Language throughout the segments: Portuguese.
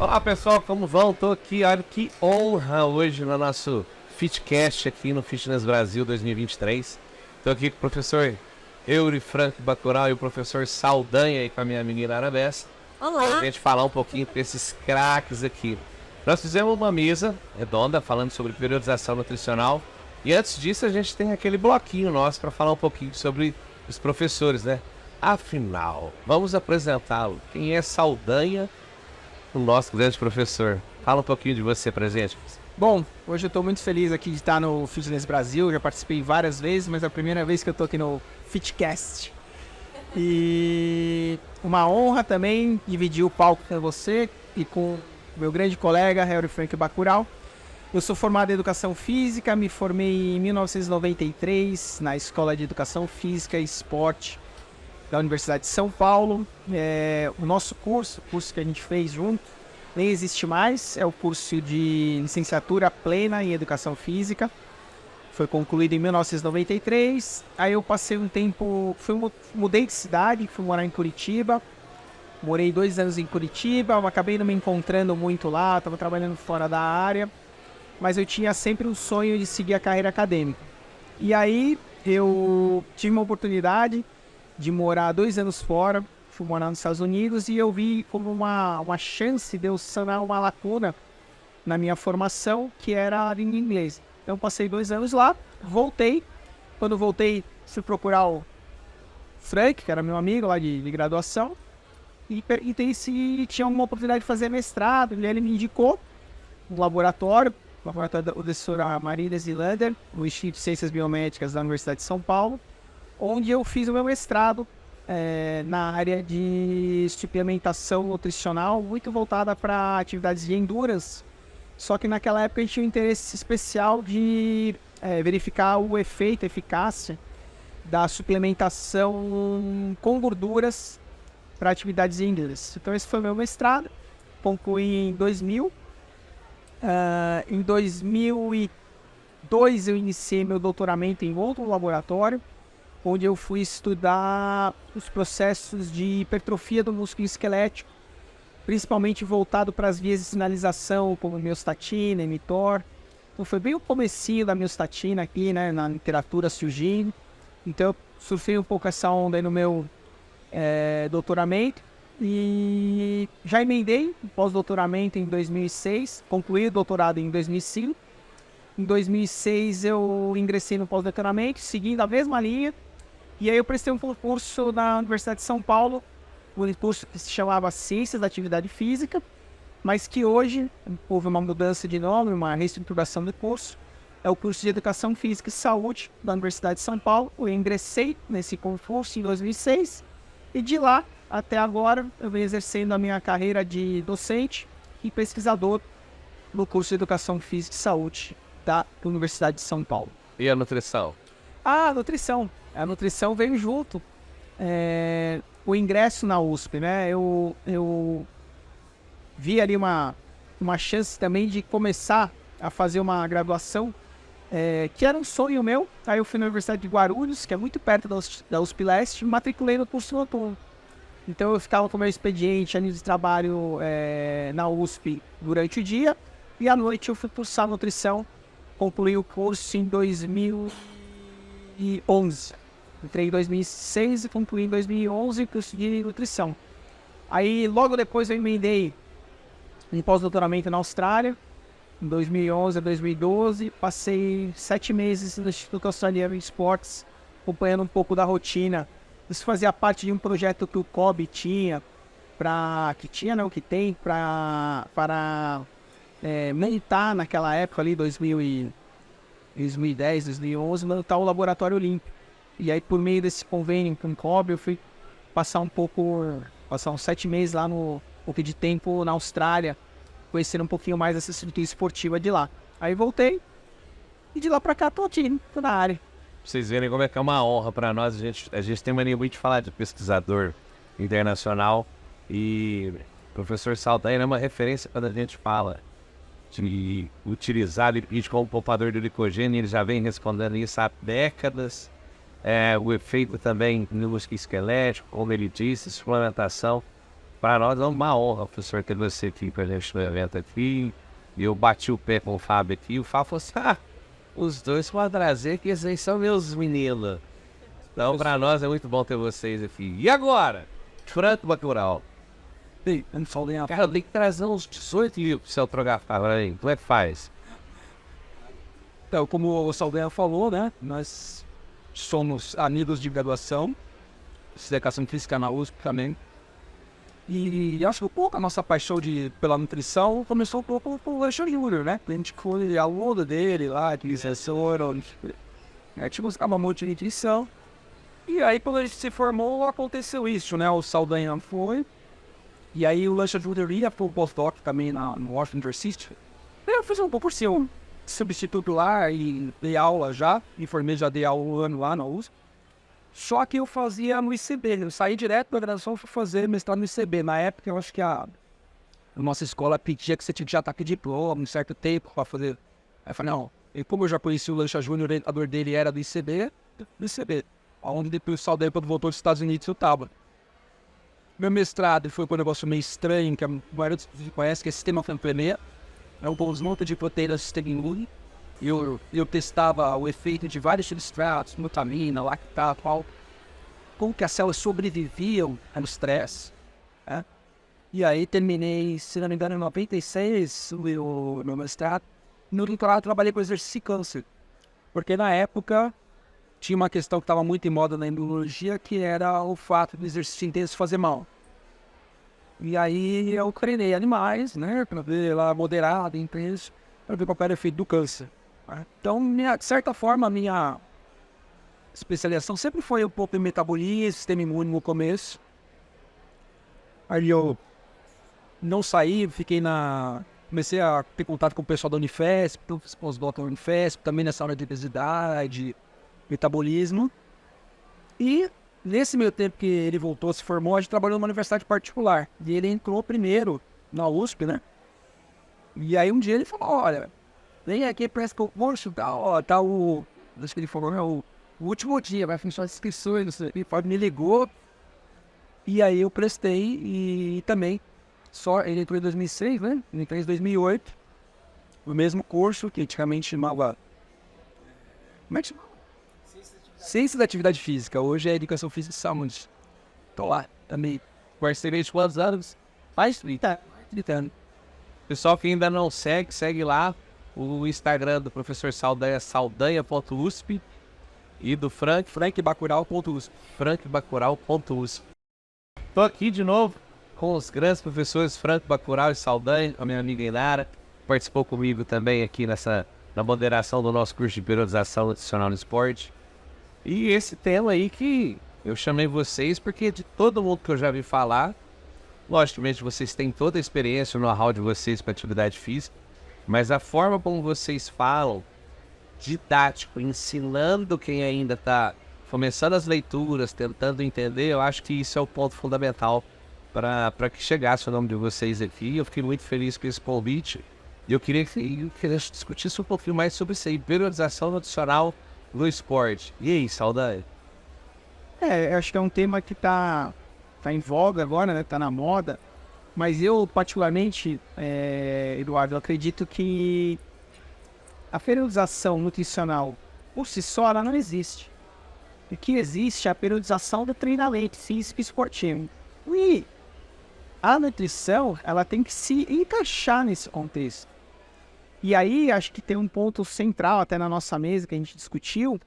Olá pessoal, como vão? Tô aqui, olha que honra hoje no nosso Fitcast aqui no Fitness Brasil 2023. Tô aqui com o professor Eury Frank Bacurau e o professor Saldanha e com a minha menina Arabessa. Olá! Pra gente falar um pouquinho desses craques aqui. Nós fizemos uma mesa redonda falando sobre periodização nutricional. E antes disso a gente tem aquele bloquinho nosso para falar um pouquinho sobre os professores, né? Afinal, vamos apresentá-lo. Quem é Saldanha? O nosso grande professor. Fala um pouquinho de você pra gente. Bom, hoje eu estou muito feliz aqui de estar no Fitness Brasil. Já participei várias vezes, mas é a primeira vez que eu estou aqui no Fitcast. E uma honra também dividir o palco com você e com meu grande colega, Eury Frank Bacurau. Eu sou formado em Educação Física, me formei em 1993 na Escola de Educação Física e Esporte da Universidade de São Paulo. O nosso curso, o curso que a gente fez junto, nem existe mais. É o curso de licenciatura plena em Educação Física. Foi concluído em 1993. Aí eu passei um tempo, mudei de cidade, fui morar em Curitiba. Morei 2 anos em Curitiba, acabei não me encontrando muito lá, estava trabalhando fora da área. Mas eu tinha sempre um sonho de seguir a carreira acadêmica. E aí eu tive uma oportunidade de morar 2 anos fora, fui morar nos Estados Unidos e eu vi como uma chance de eu sanar uma lacuna na minha formação, que era a língua inglesa. Então passei 2 anos lá, voltei. Quando voltei, fui procurar o Frank, que era meu amigo lá de graduação, e perguntei se tinha alguma oportunidade de fazer mestrado. E ele me indicou um laboratório da professora Marília Zilander, no Instituto de Ciências Biomédicas da Universidade de São Paulo, onde eu fiz o meu mestrado na área de suplementação nutricional, muito voltada para atividades de endurance. Só que naquela época a gente tinha um interesse especial de verificar o efeito, a eficácia da suplementação com gorduras para atividades de endurance. Então esse foi o meu mestrado, concluí em 2000. Em 2002 eu iniciei meu doutoramento em outro laboratório, onde eu fui estudar os processos de hipertrofia do músculo esquelético, principalmente voltado para as vias de sinalização, como miostatina, mTOR. Então foi bem o comecinho da miostatina aqui, né, na literatura surgindo. Então eu surfei um pouco essa onda aí no meu doutoramento. E já emendei o pós-doutoramento em 2006, concluí o doutorado em 2005. Em 2006 eu ingressei no pós-doutoramento, seguindo a mesma linha. E aí eu prestei um concurso na Universidade de São Paulo, um curso que se chamava Ciências da Atividade Física, mas que hoje houve uma mudança de nome, uma reestruturação do curso. É o curso de Educação Física e Saúde da Universidade de São Paulo. Eu ingressei nesse concurso em 2006 e de lá até agora eu venho exercendo a minha carreira de docente e pesquisador no curso de Educação Física e Saúde da Universidade de São Paulo. E a nutrição? A nutrição veio junto. O ingresso na USP, né? Eu vi ali uma chance também de começar a fazer uma graduação, que era um sonho meu. Aí eu fui na Universidade de Guarulhos, que é muito perto da USP Leste, me matriculei no curso noturno. Então eu ficava com o meu expediente ali de trabalho na USP durante o dia, e à noite eu fui cursar nutrição, concluí o curso em 2011. Entrei em 2006 e concluí em 2011 o curso de nutrição. Aí logo depois eu emendei em pós-doutoramento na Austrália, em 2011 a 2012. Passei 7 meses no Instituto Australiano de Esportes, acompanhando um pouco da rotina. Isso fazia parte de um projeto que o COB tinha, que tem para montar naquela época ali, 2010, 2011, montar o Laboratório Olímpico. E aí, por meio desse convênio com o COB, eu fui passar uns 7 meses lá um pouco de tempo na Austrália, conhecendo um pouquinho mais essa estrutura esportiva de lá. Aí voltei, e de lá pra cá tô na área. Pra vocês verem como é que é uma honra para nós. A gente tem mania muito de falar de pesquisador internacional, e o professor Saldanha é uma referência quando a gente fala de utilizar lipídio como poupador de glicogênio. Ele já vem respondendo isso há décadas. O efeito também no músculo esquelético, como ele disse, suplementação. Para nós é uma honra, professor, ter você aqui pra gente no evento aqui. E eu bati o pé com o Fábio aqui, e o Fábio falou assim, os dois podem trazer que esses aí são meus meninos. Então, para nós é muito bom ter vocês aqui. E agora? Franco Bacurau. Cara, eu tenho que trazer uns 18 livros pra você autografar, aí. Como é que faz? Então, como o Saldanha falou, né? Nós somos amigos de graduação, educação física na USP também. E acho que um pouco a nossa paixão pela nutrição começou um pouco com o Lancha Júnior, né? A gente foi aluno dele lá, de licenciatura, a gente buscava muito de nutrição. E aí, quando a gente se formou, aconteceu isso, né? O Saldanha foi. E aí, o Lancha Júnior ia para o postdoc também no Washington University. Eu fiz um pouco por ser um substituto lá e dei aula já. Me formei, já dei aula um ano lá na USP. Só que eu fazia no ICB. Eu saí direto da graduação e fui fazer mestrado no ICB. Na época, eu acho que a nossa escola pedia que você tinha que já estar com diploma um certo tempo para fazer. Aí eu falei, não. E como eu já conheci o Lancha Júnior, o orientador dele era do ICB. Onde depois o Saldanha, quando voltou dos Estados Unidos, eu tava. Meu mestrado foi um negócio meio estranho, que a maioria dos pessoas conhece, que é sistema Fampelé. É um desmonte de proteínas do sistema imune. Eu testava o efeito de vários substratos, glutamina, lactato, como que as células sobreviviam ao estresse. Né? E aí terminei, se não me engano, em 96, o meu mestrado. No doutorado trabalhei com exercício e câncer. Porque na época tinha uma questão que estava muito em moda na imunologia, que era o fato do exercício intenso fazer mal. E aí eu treinei animais, né, para ver lá moderado, intenso, para ver qual era o efeito do câncer. Né? Então, de certa forma, a minha especialização sempre foi um pouco em metabolismo, sistema imune no começo. Aí eu não saí, comecei a ter contato com o pessoal da Unifesp, então fiz pós-doc na Unifesp, também nessa área de obesidade, metabolismo. E nesse meio tempo que ele voltou, se formou, a gente trabalhou numa universidade particular. E ele entrou primeiro na USP, né? E aí um dia ele falou, olha, vem aqui para esse concurso, tá o... Acho que ele falou, o último dia, vai fechar as inscrições, não sei. Ele me ligou. E aí eu prestei e também, ele entrou em 2006, né? Ele entrou em 2008. O mesmo curso que antigamente chamava... Como é que chamava? Ciência da Atividade Física. Hoje é Educação Física e Saúde. Tô lá também. Parceria de quantos anos? Mais de 30 anos. Pessoal que ainda não segue lá o Instagram do professor Saldanha, saldanha.usp, e do frankbacurau.usp. frankbacurau.usp. Tô aqui de novo com os grandes professores Franco Bacurau e Saldanha, a minha amiga Inara, participou comigo também aqui na moderação do nosso curso de periodização nutricional no esporte. E esse tema aí que eu chamei vocês porque de todo mundo que eu já vi falar, logicamente vocês têm toda a experiência, o know-how de vocês com atividade física, mas a forma como vocês falam, didático, ensinando quem ainda está começando as leituras, tentando entender, eu acho que isso é o ponto fundamental para que chegasse o nome de vocês aqui. Eu fiquei muito feliz com esse convite e eu queria que discutisse um pouquinho mais sobre isso aí, periodização nutricional no esporte. E aí, Saldanha? Eu acho que é um tema que tá em voga agora, né? Tá na moda. Mas eu, particularmente, Eduardo, eu acredito que a periodização nutricional, por si só, ela não existe. O que existe é a periodização do treinamento físico e esportivo. E a nutrição, ela tem que se encaixar nesse contexto. E aí, acho que tem um ponto central até na nossa mesa que a gente discutiu,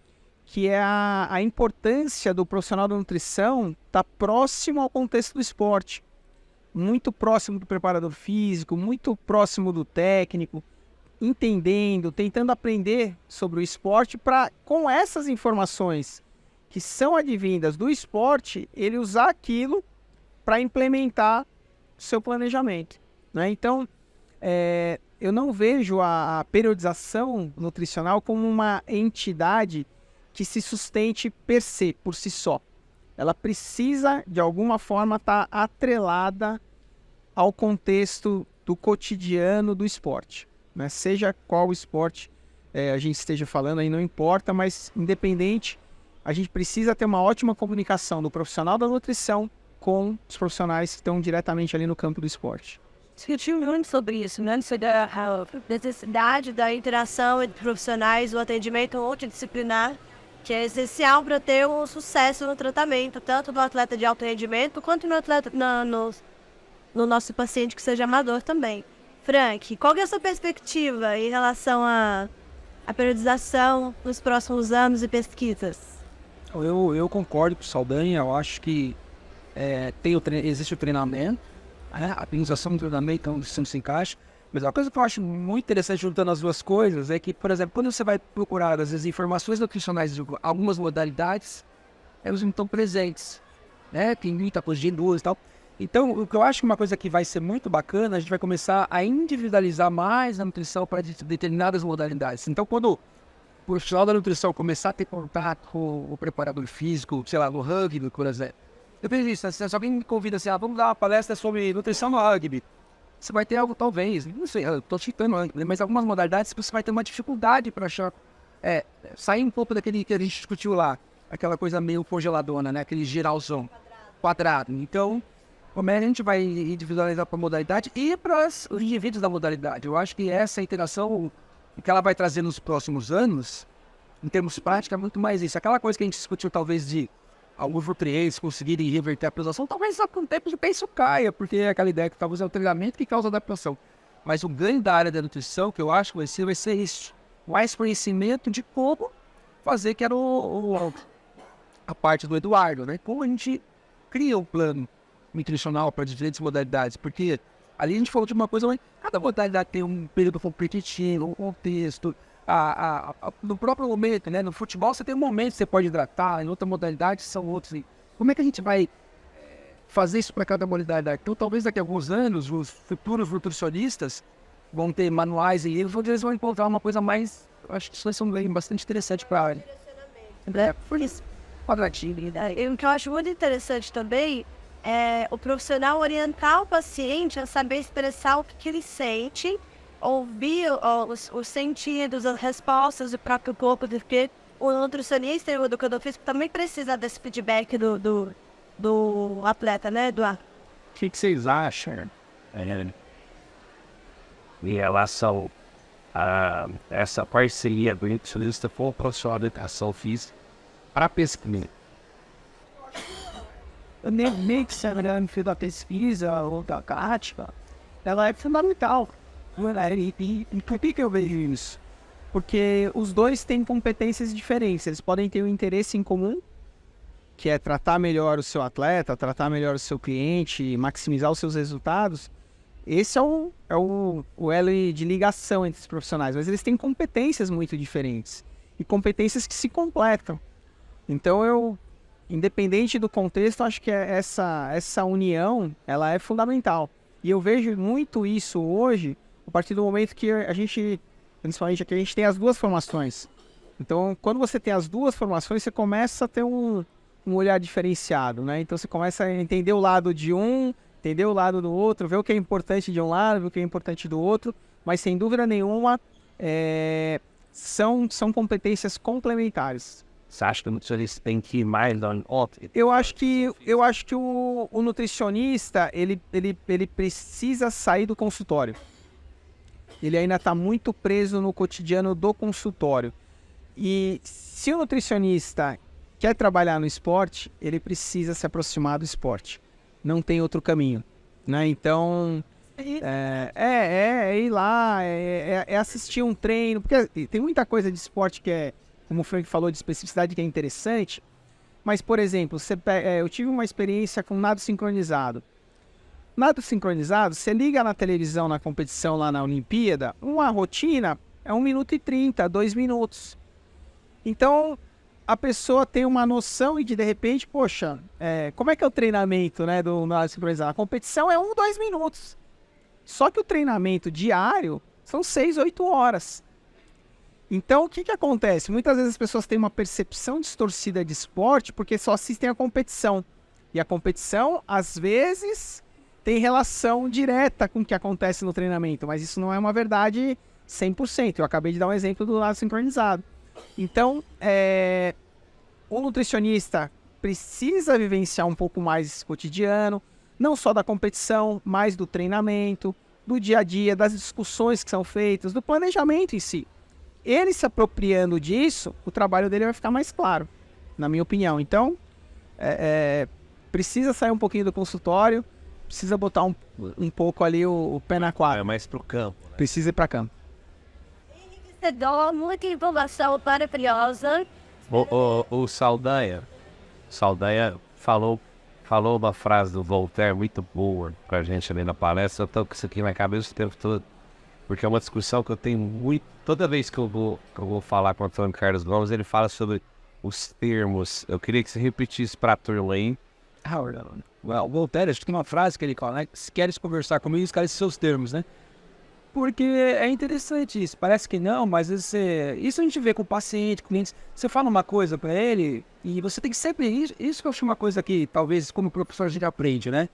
que é a importância do profissional da nutrição estar próximo ao contexto do esporte. Muito próximo do preparador físico, muito próximo do técnico, entendendo, tentando aprender sobre o esporte para, com essas informações que são advindas do esporte, ele usar aquilo para implementar o seu planejamento. Né? Então, eu não vejo a periodização nutricional como uma entidade que se sustente per se, por si só. Ela precisa, de alguma forma, estar atrelada ao contexto do cotidiano do esporte. Né? Seja qual esporte a gente esteja falando, aí não importa, mas independente, a gente precisa ter uma ótima comunicação do profissional da nutrição com os profissionais que estão diretamente ali no campo do esporte. Discutiu muito sobre isso, né? Sobre a necessidade da interação entre profissionais, o atendimento multidisciplinar, que é essencial para ter um sucesso no tratamento, tanto no atleta de alto rendimento, quanto no atleta, no nosso paciente que seja amador também. Frank, qual que é a sua perspectiva em relação à periodização nos próximos anos e pesquisas? Eu concordo com o Saldanha, eu acho que existe o treinamento, né? A periodização do treinamento, então isso não se encaixa. Mas uma coisa que eu acho muito interessante juntando as duas coisas é que, por exemplo, quando você vai procurar às vezes informações nutricionais de algumas modalidades, elas não estão presentes, né? Tem muita coisa de indústria e tal. Então, o que eu acho que uma coisa que vai ser muito bacana, a gente vai começar a individualizar mais a nutrição para determinadas modalidades. Então, quando o profissional da nutrição começar a ter contato com o preparador físico, sei lá, no rugby, por exemplo. Eu vejo isso, se alguém me convida assim, vamos dar uma palestra sobre nutrição no rugby, você vai ter algo, talvez, não sei, eu estou citando rugby, mas algumas modalidades você vai ter uma dificuldade para achar, sair um pouco daquele que a gente discutiu lá, aquela coisa meio congeladona, né, aquele geralzão, quadrado. Então, como é que a gente vai individualizar para a modalidade e para os indivíduos da modalidade? Eu acho que essa interação que ela vai trazer nos próximos anos, em termos práticos, é muito mais isso. Aquela coisa que a gente discutiu, talvez, de alguns nutrientes conseguirem reverter a adaptação, talvez com o tempo isso caia, porque é aquela ideia que talvez é o treinamento que causa adaptação. Mas o ganho da área da nutrição, que eu acho que vai ser isso. Mais conhecimento de como fazer, que era a parte do Eduardo, né? Como a gente cria um plano nutricional para diferentes modalidades, porque ali a gente falou de uma coisa, mas cada modalidade tem um período competitivo, um contexto, no próprio momento, né? No futebol você tem um momento que você pode hidratar, em outra modalidade são outros. E como é que a gente vai fazer isso para cada modalidade? Então talvez daqui a alguns anos os futuros nutricionistas vão ter manuais e eles vão encontrar uma coisa mais, eu acho que isso vai ser bastante interessante para a área. Por isso, quadradinho. O que eu acho muito interessante também é o profissional orientar o paciente a saber expressar o que ele sente, ouvir os sentidos, as respostas do próprio corpo, porque o nutricionista e o educador físico também precisa desse feedback do atleta, né, Eduardo? O que vocês acham em relação a essa parceria do nutricionista com o profissional de educação física para pesquisa? Nem que seja no fio da pesquisa ou da prática, ela é fundamental. E por que eu vejo isso? Porque os dois têm competências diferentes, eles podem ter um interesse em comum, que é tratar melhor o seu atleta, tratar melhor o seu cliente, maximizar os seus resultados. Esse é o elo de ligação entre os profissionais, mas eles têm competências muito diferentes e competências que se completam. Então independente do contexto, acho que essa união ela é fundamental. E eu vejo muito isso hoje, a partir do momento que a gente, principalmente aqui, a gente tem as duas formações. Então, quando você tem as duas formações, você começa a ter um olhar diferenciado, né? Então, você começa a entender o lado de um, entender o lado do outro, ver o que é importante de um lado, ver o que é importante do outro, mas, sem dúvida nenhuma, são competências complementares. Você acha que o nutricionista tem que ir mais no outro? Eu acho que o nutricionista, ele precisa sair do consultório. Ele ainda está muito preso no cotidiano do consultório. E se o nutricionista quer trabalhar no esporte, ele precisa se aproximar do esporte. Não tem outro caminho, né? Então, ir lá, assistir um treino. Porque tem muita coisa de esporte que é, como o Frank falou, de especificidade que é interessante. Mas, por exemplo, eu tive uma experiência com nado sincronizado. Nado sincronizado, você liga na televisão, na competição lá na Olimpíada, uma rotina é 1 minuto e 30, 2 minutos. Então, a pessoa tem uma noção e de repente, poxa, como é que é o treinamento, né, do nado sincronizado? A competição é 1, 2 minutos. Só que o treinamento diário são 6, 8 horas. Então, o que acontece? Muitas vezes as pessoas têm uma percepção distorcida de esporte porque só assistem a competição. E a competição, às vezes, tem relação direta com o que acontece no treinamento, mas isso não é uma verdade 100%. Eu acabei de dar um exemplo do lado sincronizado. Então, o nutricionista precisa vivenciar um pouco mais esse cotidiano, não só da competição, mas do treinamento, do dia a dia, das discussões que são feitas, do planejamento em si. Ele se apropriando disso, o trabalho dele vai ficar mais claro, na minha opinião. Então, precisa sair um pouquinho do consultório, precisa botar um pouco ali o pé na quadra. É mais pro campo. Precisa ir para campo. Você dá muita informação maravilhosa. O Saldanha falou uma frase do Voltaire muito boa pra gente ali na palestra. Eu tô com isso aqui na cabeça o tempo todo, porque é uma discussão que eu tenho muito. Toda vez que eu vou falar com o Antônio Carlos Gomes, ele fala sobre os termos. Eu queria que você repetisse pra turma aí. O Voltaire, acho que tem uma frase que ele fala, né? Se queres conversar comigo, esclarece seus termos, né? Porque é interessante isso. Parece que não, mas às vezes isso a gente vê com o paciente, com clientes. Você fala uma coisa para ele e você tem que sempre... Isso que eu acho uma coisa que talvez como professor a gente aprende, né?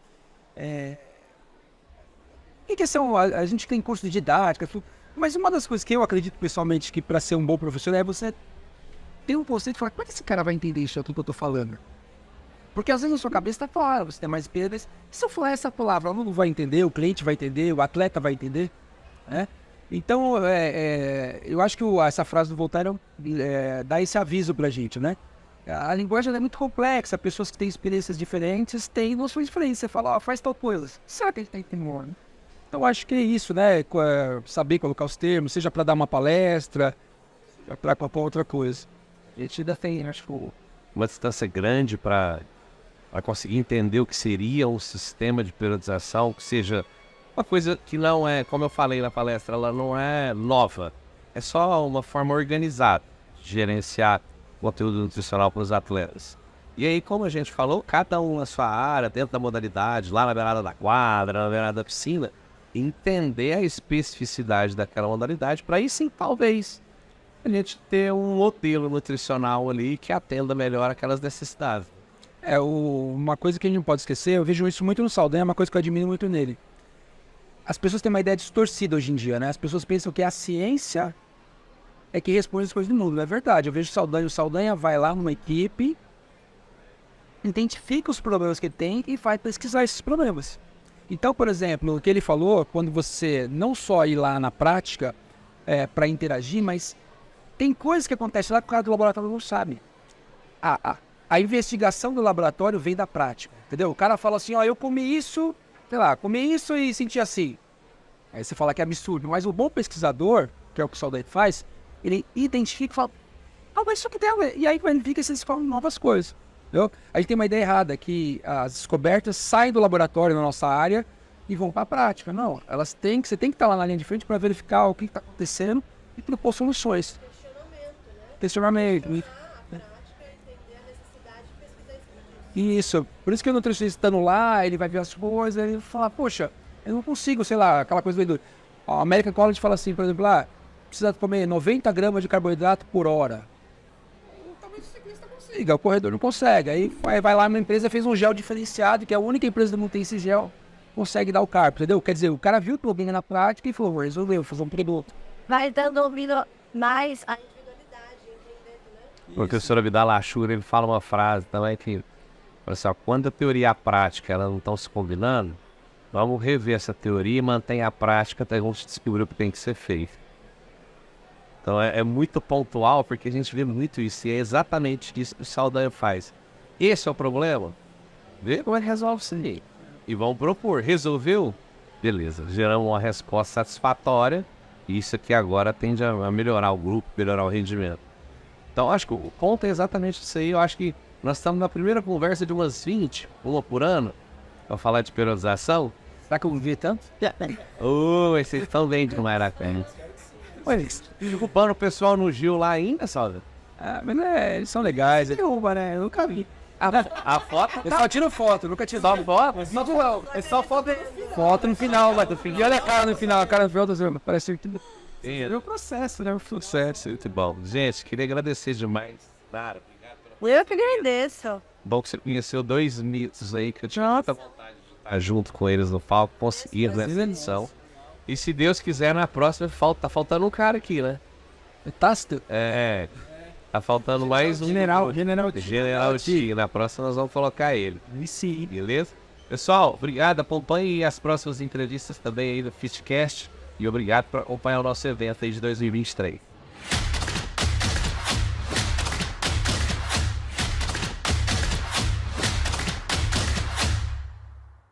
A gente tem curso de didática, mas uma das coisas que eu acredito pessoalmente que para ser um bom professor é você ter um conceito e falar, como é que esse cara vai entender isso tudo que eu tô falando? Porque às vezes na sua cabeça tá claro, você tem mais experiência. Se eu falar essa palavra, o aluno vai entender, o cliente vai entender, o atleta vai entender. Então, eu acho que essa frase do Voltaire dá esse aviso pra gente, né? A linguagem é muito complexa, pessoas que têm experiências diferentes têm noções diferentes. Você fala, faz tal coisa. Será que ele tá entendendo? Né? Então, acho que é isso, né? Saber colocar os termos, seja para dar uma palestra, seja para qualquer outra coisa. A gente ainda tem, acho que... Uma distância grande para conseguir entender o que seria um sistema de periodização, que seja uma coisa que não é, como eu falei na palestra, ela não é nova. É só uma forma organizada de gerenciar o conteúdo nutricional para os atletas. E aí, como a gente falou, cada um na sua área, dentro da modalidade, lá na beirada da quadra, na beirada da piscina, entender a especificidade daquela modalidade para aí sim, talvez, a gente ter um modelo nutricional ali que atenda melhor aquelas necessidades. Uma coisa que a gente não pode esquecer, eu vejo isso muito no Saldanha, é uma coisa que eu admiro muito nele. As pessoas têm uma ideia distorcida hoje em dia, né? As pessoas pensam que a ciência é que responde as coisas do mundo. Não é verdade. Eu vejo o Saldanha vai lá numa equipe, identifica os problemas que ele tem e vai pesquisar esses problemas. Então, por exemplo, o que ele falou, quando você não só ir lá na prática para interagir, mas tem coisas que acontecem lá que o cara do laboratório não sabe. A investigação do laboratório vem da prática, entendeu? O cara fala assim, eu comi isso e senti assim. Aí você fala que é absurdo, mas o bom pesquisador, que é o que o Saldanha faz, ele identifica e fala, mas isso aqui tem a ver. E aí ele fica e você descobre novas coisas, entendeu? A gente tem uma ideia errada, que as descobertas saem do laboratório na nossa área e vão para a prática. Não, você tem que estar lá na linha de frente para verificar o que está acontecendo e propor soluções. Questionamento. Isso, por isso que o nutricionista estando lá, ele vai ver as coisas, ele fala, poxa, eu não consigo, sei lá, aquela coisa do... A American College fala assim, por exemplo, precisa comer 90 gramas de carboidrato por hora. Talvez o ciclista consiga, o corredor não consegue. Aí vai lá uma empresa, fez um gel diferenciado, que é a única empresa do mundo que tem esse gel, consegue dar o carbo, entendeu? Quer dizer, o cara viu o problema na prática e falou, resolveu, fazer um produto. Vai dando ouvido mais a individualidade, entendendo, né? O professor Abdal Ashura, ele fala uma frase também que, assim, quando a teoria e a prática elas não estão se combinando, vamos rever essa teoria e manter a prática até a gente descobrir o que tem que ser feito. Então é muito pontual, porque a gente vê muito isso, e é exatamente isso que o Saldanha faz. Esse é o problema? Vê como é que resolve isso aí. E vamos propor. Resolveu? Beleza, geramos uma resposta satisfatória, e isso aqui agora tende a melhorar o grupo, melhorar o rendimento. Então acho que o ponto é exatamente isso aí. Eu acho que nós estamos na primeira conversa de umas 20, uma por ano, para falar de periodização. Será que eu vi tanto? Vocês estão bem de Maracanã. Ocupando o pessoal no Gil lá ainda, Salve? Mas eles são legais. Derruba, né? Eu nunca vi. A foto? Eu só tiro foto, nunca tiro foto. Não, é só foto. Foto no final, vai. E olha a cara no final, parece que é um processo, né? Um processo. Muito bom. Gente, queria agradecer demais. Claro, obrigado Eu que agradeço. Bom que você conheceu 2 mitos aí que eu tinha muita vontade de estar junto com eles no palco, conseguir nessa edição. E se Deus quiser, na próxima tá faltando um cara aqui, né? Tácito? Tá faltando mais um. General T. Na próxima nós vamos colocar ele. Sim. Beleza? Pessoal, obrigado. Acompanhe as próximas entrevistas também aí do Fistcast. E obrigado por acompanhar o nosso evento aí de 2023.